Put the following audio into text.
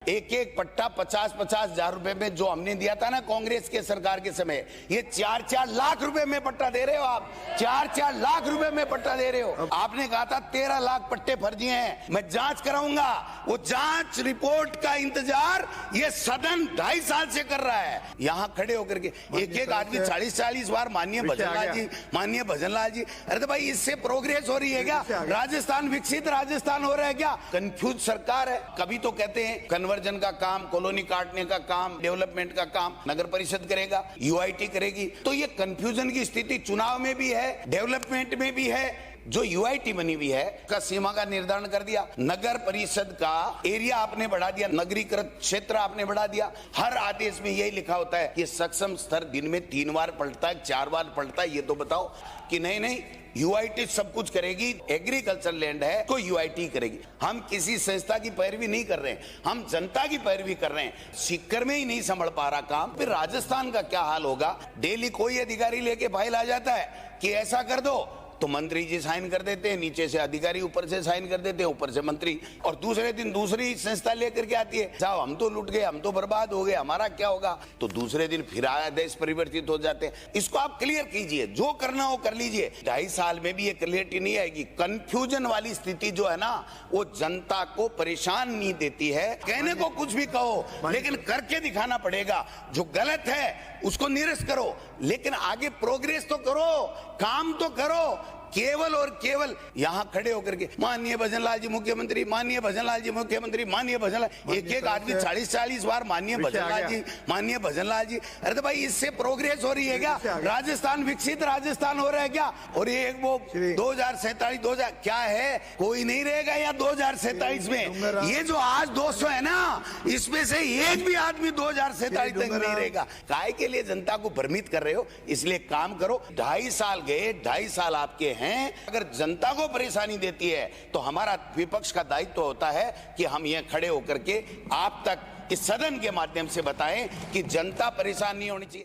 एक एक पट्टा 50-50 हजार रुपए में जो हमने दिया था ना कांग्रेस के सरकार के समय, ये 4-4 लाख रुपए में पट्टा दे रहे हो आप। 4-4 लाख रुपए में पट्टा दे रहे हो। आपने कहा था 13 लाख पट्टे फर्जी हैं, मैं जांच कराऊंगा। वो जांच रिपोर्ट का इंतजार ये सदन 2.5 साल से कर रहा है। यहाँ खड़े होकर के एक एक आदमी 40-40 बार माननीय भजनलाल जी, माननीय भजनलाल जी। अरे तो भाई इससे प्रोग्रेस हो रही है क्या? राजस्थान विकसित राजस्थान हो रहा है क्या? कंफ्यूज सरकार है। कभी तो कहते हैं कन्वर्जन का काम, कॉलोनी काटने का काम, डेवलपमेंट का काम नगर परिषद करेगा, यूआईटी करेगी। तो ये कंफ्यूजन की स्थिति चुनाव में भी है, डेवलपमेंट में भी है। जो यूआईटी बनी हुई है का सीमा का निर्धारण कर दिया, नगर परिषद का एरिया आपने बढ़ा दिया, नगरीकृत क्षेत्र आपने बढ़ा दिया। हर आदेश में यही लिखा होता है कि सक्षम स्तर दिन में 3 बार पलटता है, 4 बार पलटता है। ये तो बताओ कि नहीं यूआईटी सब कुछ करेगी, एग्रीकल्चर लैंड है तो यूआईटी करेगी। हम किसी संस्था की पैरवी नहीं कर रहे हैं, हम जनता की पैरवी कर रहे हैं। सीकर में ही नहीं संभल पा रहा काम, फिर राजस्थान का क्या हाल होगा? डेली कोई अधिकारी लेके फाइल आ जाता है कि ऐसा कर दो, तो मंत्री जी साइन कर देते हैं, नीचे से अधिकारी ऊपर से साइन कर देते हैं, ऊपर से मंत्री, और दूसरे दिन दूसरी संस्था लेकर के आती है, साहब हम तो लूट गए, हम तो बर्बाद हो गए, हमारा क्या होगा? तो दूसरे दिन फिर आदेश परिवर्तित हो जाते हैं। इसको आप क्लियर कीजिए, जो करना हो कर लीजिए। 2.5 साल में भी ये क्लियरिटी नहीं आएगी। कंफ्यूजन वाली स्थिति जो है ना, वो जनता को परेशान नहीं देती है। कहने को कुछ भी कहो, लेकिन करके दिखाना पड़ेगा। जो गलत है उसको निरस्त करो, लेकिन आगे प्रोग्रेस तो करो, काम तो करो। केवल और केवल यहाँ खड़े होकर के माननीय भजनलाल जी मुख्यमंत्री, माननीय भजनलाल जी मुख्यमंत्री, माननीय भजनलाल, एक एक आदमी 40-40 बार माननीय भजनलाल जी, माननीय भजनलाल जी। अरे तो भाई इससे प्रोग्रेस हो रही है क्या? राजस्थान विकसित राजस्थान हो रहा है क्या? और ये वो 2047 क्या है? कोई नहीं रहेगा या 2047 में। ये जो आज 200 है ना, इसमें से एक भी आदमी 2047 तक नहीं रहेगा। काय के लिए जनता को भ्रमित कर रहे हो? इसलिए काम करो। 2.5 साल गए, 2.5 साल आपके हैं। अगर जनता को परेशानी देती है तो हमारा विपक्ष का दायित्व होता है कि हम ये खड़े होकर के आप तक इस सदन के माध्यम से बताएं कि जनता परेशान नहीं होनी चाहिए।